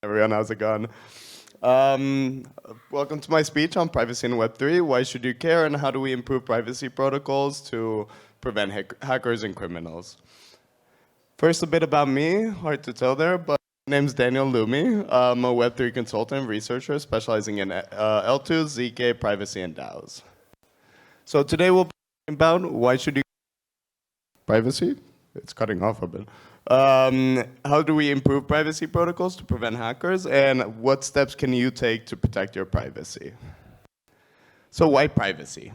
Everyone, how's it going? Um, Welcome to my speech on privacy in Web3. Why should you care, and how do we improve privacy protocols to prevent hackers and criminals? First, a bit about me. Hard to tell there, but my name's Daniel Lumi. I'm a Web3 consultant and researcher specializing in L2, ZK, privacy, and DAOs. So today we'll be talking about why should you privacy? It's cutting off a bit. How do we improve privacy protocols to prevent hackers, and what steps can you take to protect your privacy? So why privacy?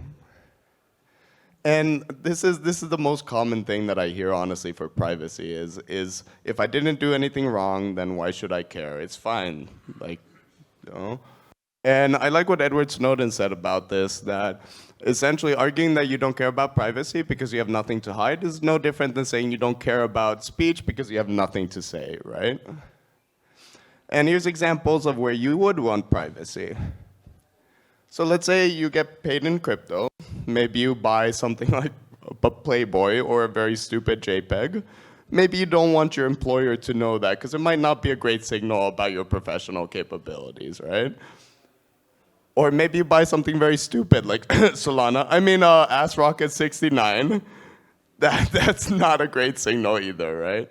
And this is the most common thing that I hear, honestly, for privacy is if I didn't do anything wrong, then why should I care? It's fine, like, you know. And I like what Edward Snowden said about this, that essentially arguing that you don't care about privacy because you have nothing to hide is no different than saying you don't care about speech because you have nothing to say, right? And here's examples of where you would want privacy. So let's say you get paid in crypto. Maybe you buy something like a Playboy or a very stupid JPEG. Maybe you don't want your employer to know that because it might not be a great signal about your professional capabilities, right? Or maybe you buy something very stupid like Solana. Ass Rocket 69. That's not a great signal either, right?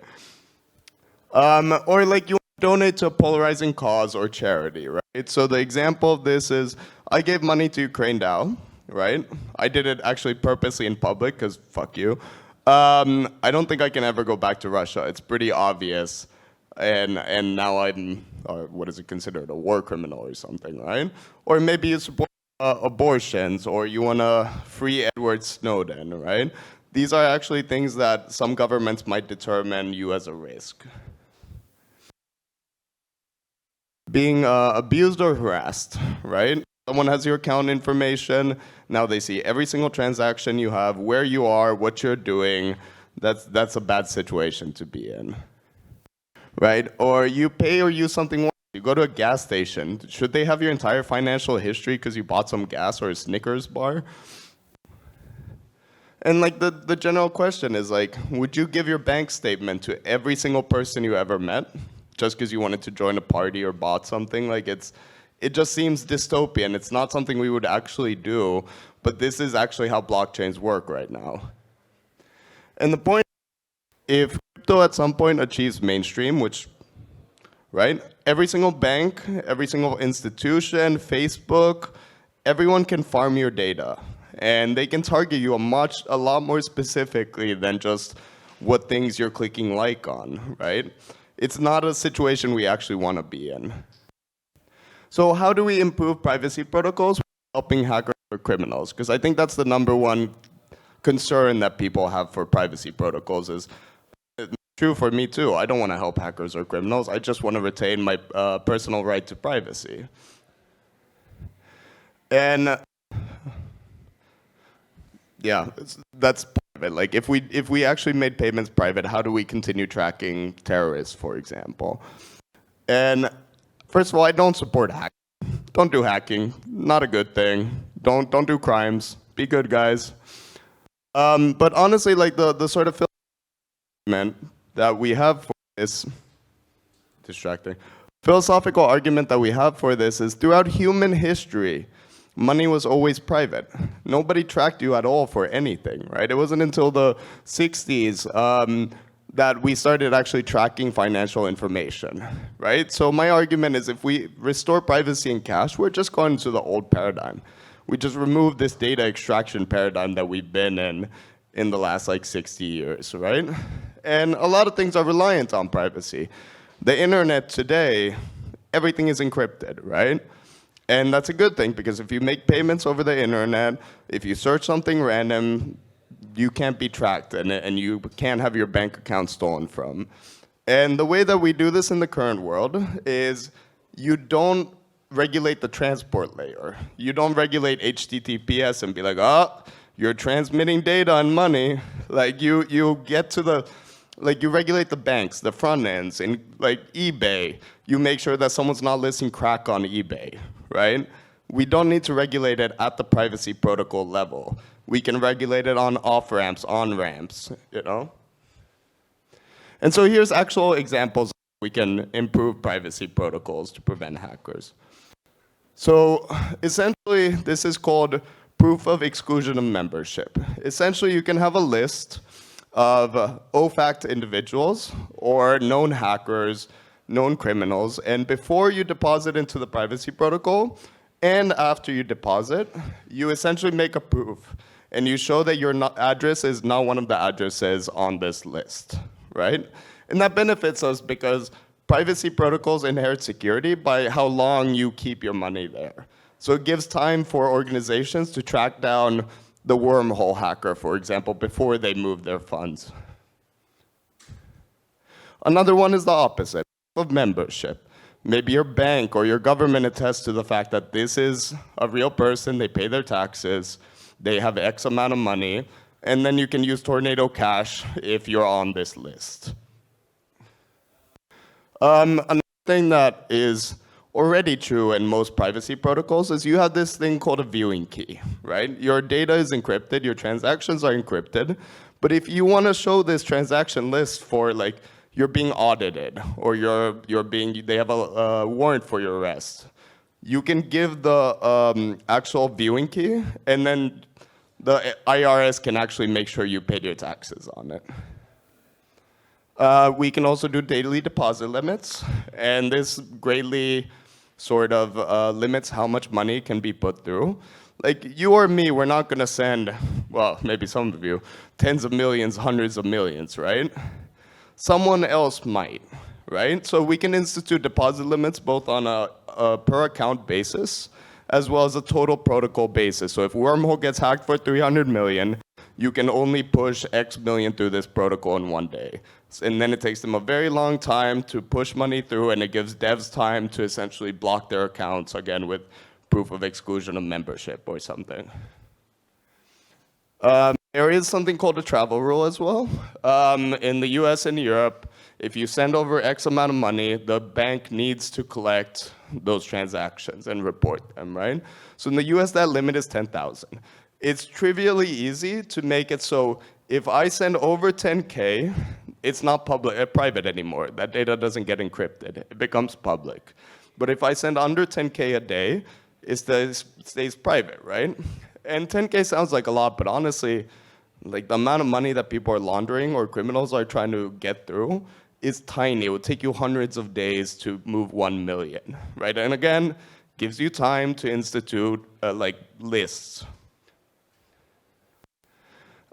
Or like you donate to a polarizing cause or charity, right? So the example of this is I gave money to Ukraine DAO, right? I did it actually purposely in public because fuck you. I don't think I can ever go back to Russia. It's pretty obvious. And now I'm, what is it considered, a war criminal or something, right? Or maybe you support abortions, or you want to free Edward Snowden, right? These are actually things that some governments might determine you as a risk. Being abused or harassed, right? Someone has your account information, now they see every single transaction you have, where you are, what you're doing. That's a bad situation to be in. Right? Or you pay or use something once. You go to a gas station. Should they have your entire financial history because you bought some gas or a Snickers bar? And like the general question is like, would you give your bank statement to every single person you ever met just because you wanted to join a party or bought something? Like it just seems dystopian. It's not something we would actually do, but this is actually how blockchains work right now. And the point, if crypto at some point achieves mainstream, which, right? Every single bank, every single institution, Facebook, everyone can farm your data. And they can target you a lot more specifically than just what things you're clicking like on, right? It's not a situation we actually want to be in. So how do we improve privacy protocols helping hackers or criminals? Because I think that's the number one concern that people have for privacy protocols is true for me too. I don't want to help hackers or criminals. I just want to retain my personal right to privacy. And yeah, that's part of it. Like if we actually made payments private, how do we continue tracking terrorists, for example? And first of all, I don't support hacking. Don't do hacking. Not a good thing. Don't do crimes. Be good guys. But honestly, like the sort of that we have for this philosophical argument that we have for this is throughout human history, money was always private. Nobody tracked you at all for anything, right? It wasn't until the 60s that we started actually tracking financial information, right? So my argument is if we restore privacy in cash, we're just going to the old paradigm. We just remove this data extraction paradigm that we've been in the last like 60 years, right? And a lot of things are reliant on privacy. The internet today, everything is encrypted, right? And that's a good thing because if you make payments over the internet, if you search something random, you can't be tracked and you can't have your bank account stolen from. And the way that we do this in the current world is you don't regulate the transport layer. You don't regulate HTTPS and be like, oh, you're transmitting data and money. Like you get to the, like you regulate the banks, the front ends, and like eBay, you make sure that someone's not listing crack on eBay, right? We don't need to regulate it at the privacy protocol level. We can regulate it on off-ramps, on-ramps, you know? And so here's actual examples of we can improve privacy protocols to prevent hackers. So essentially, this is called proof of exclusion of membership. Essentially, you can have a list of OFAC individuals or known hackers, known criminals, and before you deposit into the privacy protocol, and after you deposit, you essentially make a proof, and you show that your address is not one of the addresses on this list, right? And that benefits us because privacy protocols inherit security by how long you keep your money there. So it gives time for organizations to track down the wormhole hacker, for example, before they move their funds. Another one is the opposite, of membership. Maybe your bank or your government attests to the fact that this is a real person, they pay their taxes, they have X amount of money, and then you can use Tornado Cash if you're on this list. Another thing that is already true in most privacy protocols is you have this thing called a viewing key, right? Your data is encrypted, your transactions are encrypted, but if you want to show this transaction list for like you're being audited or they have a warrant for your arrest, you can give the actual viewing key, and then the IRS can actually make sure you paid your taxes on it. We can also do daily deposit limits, and this greatly sort of limits how much money can be put through. Like you or me, we're not going to send, well, maybe some of you, tens of millions, hundreds of millions, right? Someone else might, right? So we can institute deposit limits both on a per account basis as well as a total protocol basis. So if Wormhole gets hacked for 300 million, you can only push X million through this protocol in one day. And then it takes them a very long time to push money through, and it gives devs time to essentially block their accounts, again, with proof of exclusion of membership or something. There is something called a travel rule as well. In the US and Europe, if you send over X amount of money, the bank needs to collect those transactions and report them, right? So in the US, that limit is 10,000. It's trivially easy to make it so if I send over 10K, it's not private anymore. That data doesn't get encrypted. It becomes public. But if I send under 10K a day, it stays private, right? And 10K sounds like a lot, but honestly, like the amount of money that people are laundering or criminals are trying to get through is tiny. It would take you hundreds of days to move 1 million, right? And again, gives you time to institute like lists.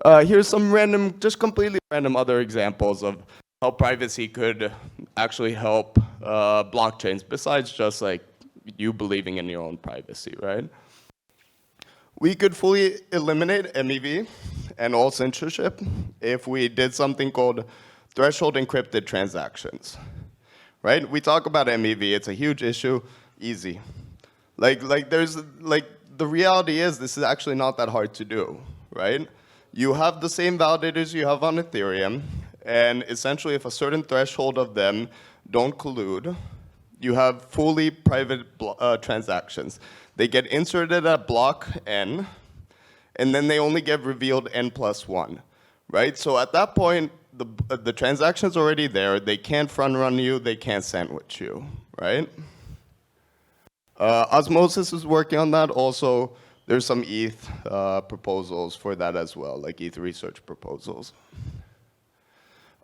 Here's some random, just completely random other examples of how privacy could actually help blockchains besides just like you believing in your own privacy, right? We could fully eliminate MEV and all censorship if we did something called threshold encrypted transactions, right? We talk about MEV, it's a huge issue, easy. Like the reality is this is actually not that hard to do, right? You have the same validators you have on Ethereum, and essentially if a certain threshold of them don't collude, you have fully private transactions. They get inserted at block n, and then they only get revealed n+1, right? So at that point, the transaction's already there. They can't front run you. They can't sandwich you, right? Osmosis is working on that. Also, there's some ETH proposals for that as well, like ETH research proposals.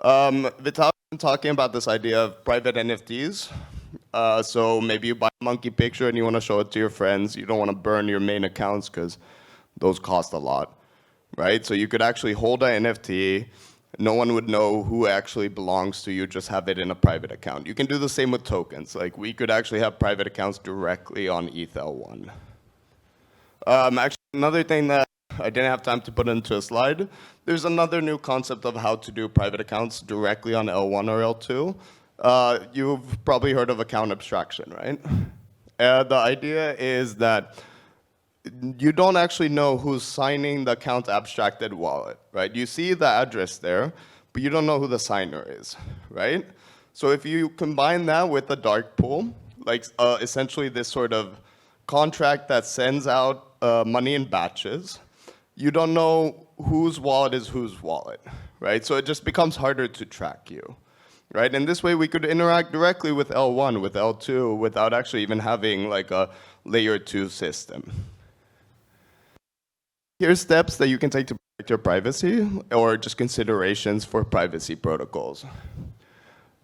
Vital's been talking about this idea of private NFTs. So maybe you buy a monkey picture and you want to show it to your friends. You don't want to burn your main accounts because those cost a lot, right? So you could actually hold an NFT. No one would know who actually belongs to you. Just have it in a private account. You can do the same with tokens. Like we could actually have private accounts directly on ETH L1. Actually, another thing that I didn't have time to put into a slide, there's another new concept of how to do private accounts directly on L1 or L2. You've probably heard of account abstraction, right? The idea is that you don't actually know who's signing the account abstracted wallet, right? You see the address there, but you don't know who the signer is, right? So if you combine that with a dark pool, like essentially this sort of contract that sends out money in batches, you don't know whose wallet is whose wallet, right? So it just becomes harder to track you. right? And this way we could interact directly with L1, with L2, without actually even having like a layer 2 system. Here's steps that you can take to protect your privacy, or just considerations for privacy protocols.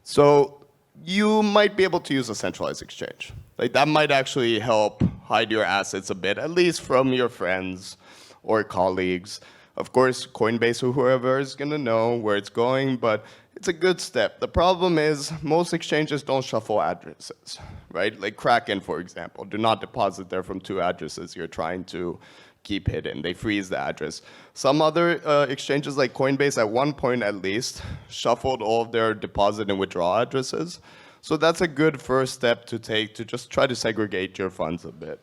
So you might be able to use a centralized exchange. Like that might actually help hide your assets a bit, at least from your friends or colleagues. Of course, Coinbase or whoever is going to know where it's going, but it's a good step. The problem is most exchanges don't shuffle addresses, right? Like Kraken, for example, do not deposit there from 2 addresses you're trying to keep hidden. They freeze the address. Some other exchanges like Coinbase at one point at least shuffled all of their deposit and withdrawal addresses. So that's a good first step to take to just try to segregate your funds a bit.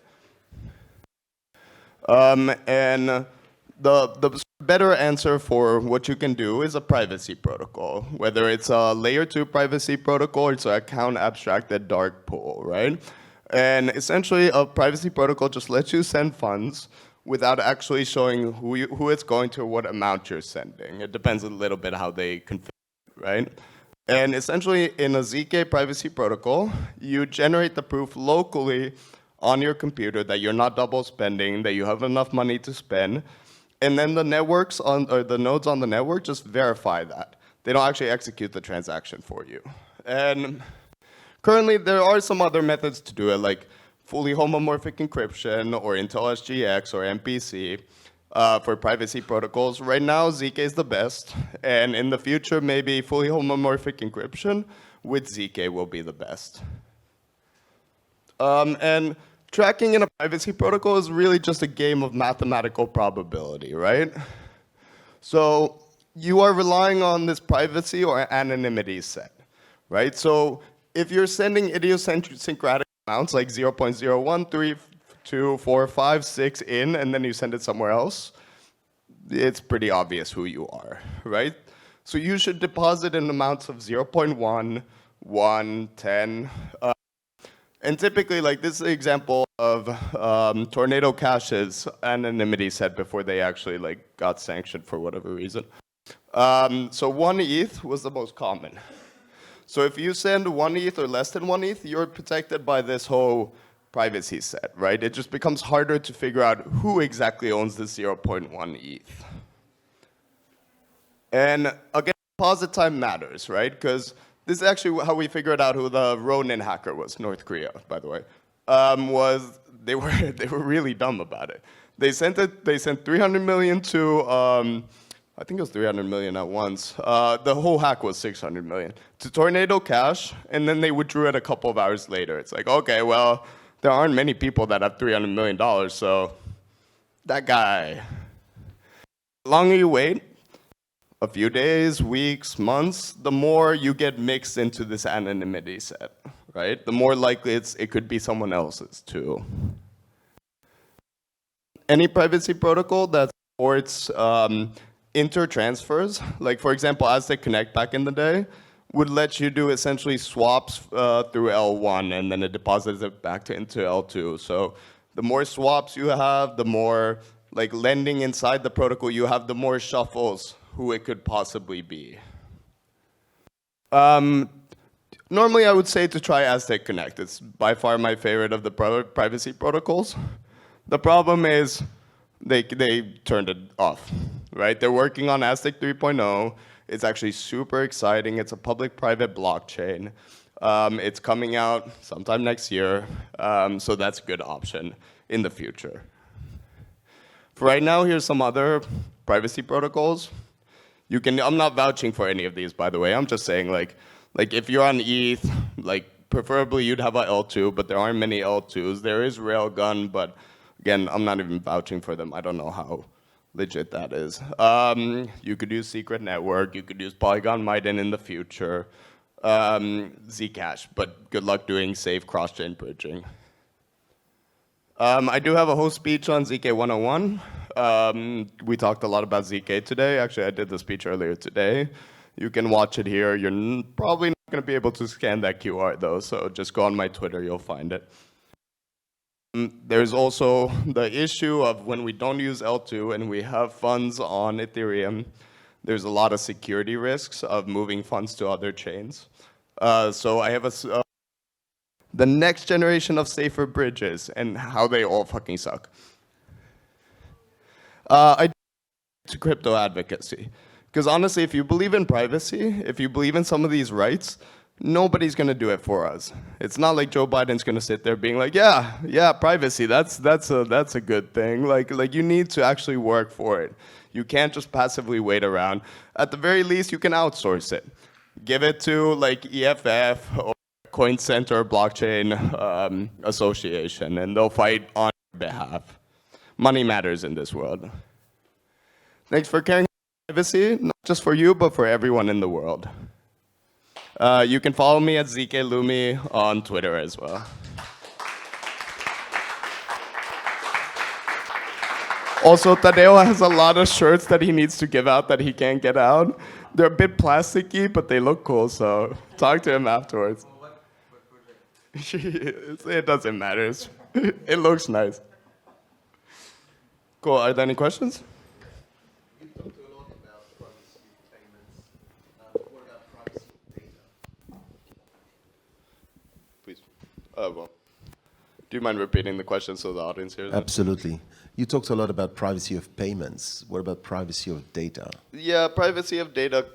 And the better answer for what you can do is a privacy protocol, whether it's a layer 2 privacy protocol or it's an account abstracted dark pool, right? And essentially a privacy protocol just lets you send funds without actually showing who it's going to or what amount you're sending. It depends a little bit how they configure it, right? And essentially in a ZK privacy protocol, you generate the proof locally on your computer that you're not double spending, that you have enough money to spend, and then the networks or the nodes on the network just verify that. They don't actually execute the transaction for you. And currently there are some other methods to do it, like fully homomorphic encryption or Intel SGX or MPC for privacy protocols. Right now, ZK is the best, and in the future, maybe fully homomorphic encryption with ZK will be the best. And tracking in a privacy protocol is really just a game of mathematical probability, right? So you are relying on this privacy or anonymity set, right? So if you're sending idiosyncratic amounts like 0.013245 in, and then you send it somewhere else, it's pretty obvious who you are, right? So you should deposit in amounts of 0.1, 1, 10. And typically, like this is an example of Tornado Cash's anonymity set before they actually like got sanctioned for whatever reason. So 1 ETH was the most common. So if you send 1 ETH or less than 1 ETH, you're protected by this whole privacy set, right? It just becomes harder to figure out who exactly owns this 0.1 ETH. And again, deposit time matters, right? Because this is actually how we figured out who the Ronin hacker was, North Korea, by the way. Was they were really dumb about it. They sent 300 million to I think it was 300 million at once. The whole hack was 600 million to Tornado Cash, and then they withdrew it a couple of hours later. It's like, okay, well, there aren't many people that have $300 million, so that guy. The longer you wait, a few days, weeks, months, the more you get mixed into this anonymity set, right? The more likely it could be someone else's too. Any privacy protocol that supports inter-transfers, like for example, Aztec Connect back in the day, would let you do essentially swaps through L1 and then it deposits it back into L2. So the more swaps you have, the more like lending inside the protocol you have, the more shuffles who it could possibly be. Normally I would say to try Aztec Connect. It's by far my favorite of the privacy protocols. The problem is they turned it off, right? They're working on Aztec 3.0. It's actually super exciting. It's a public-private blockchain. It's coming out sometime next year, so that's a good option in the future. For right now, here's some other privacy protocols. I'm not vouching for any of these, by the way. I'm just saying, like if you're on ETH, like preferably you'd have a L2, but there aren't many L2s. There is Railgun, but again, I'm not even vouching for them. I don't know how legit that is. You could use Secret Network. You could use Polygon Maiden in the future. Zcash, but good luck doing safe cross-chain bridging. I do have a whole speech on ZK 101. We talked a lot about ZK today. Actually, I did the speech earlier today. You can watch it here. You're probably not going to be able to scan that QR, though, so just go on my Twitter. You'll find it. There's also the issue of when we don't use L2 and we have funds on Ethereum, there's a lot of security risks of moving funds to other chains. So I have the next generation of safer bridges and how they all fucking suck. I to crypto advocacy. Because honestly, if you believe in privacy, if you believe in some of these rights, nobody's gonna do it for us. It's not like Joe Biden's gonna sit there being like, yeah, privacy, that's a good thing. Like you need to actually work for it. You can't just passively wait around. At the very least, you can outsource it. Give it to like EFF or Coin Center or Blockchain Association, and they'll fight on your behalf. Money matters in this world. Thanks for caring about privacy, not just for you, but for everyone in the world. You can follow me at ZK Lumi on Twitter as well. Also, Tadeo has a lot of shirts that he needs to give out that he can't get out. They're a bit plasticky, but they look cool, so talk to him afterwards. What project? It doesn't matter. It looks nice. Cool, are there any questions? You talked a lot about privacy payments. What about privacy data? Please. Well, do you mind repeating the question so the audience hears it? Absolutely. You talked a lot about privacy of payments. What about privacy of data? Yeah, privacy of data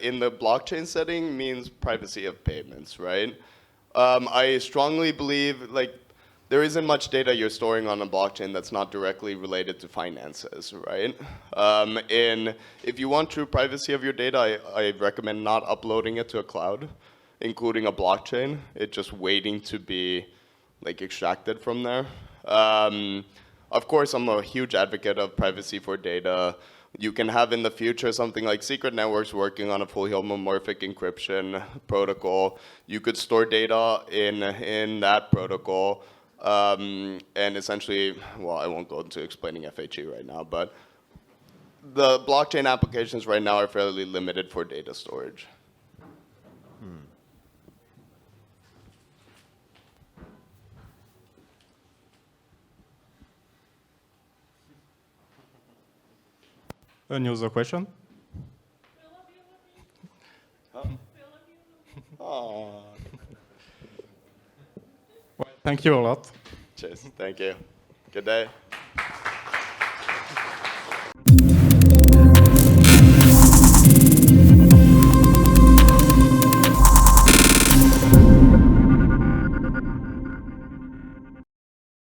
in the blockchain setting means privacy of payments, right? I strongly believe like there isn't much data you're storing on a blockchain that's not directly related to finances, right? If you want true privacy of your data, I recommend not uploading it to a cloud, including a blockchain. It's just waiting to be like extracted from there. Of course, I'm a huge advocate of privacy for data. You can have in the future something like Secret Networks working on a fully homomorphic encryption protocol. You could store data in that protocol. And essentially, well, I won't go into explaining FHE right now, but the blockchain applications right now are fairly limited for data storage. Any other question? Oh. Well, thank you a lot. Cheers. Thank you. Good day.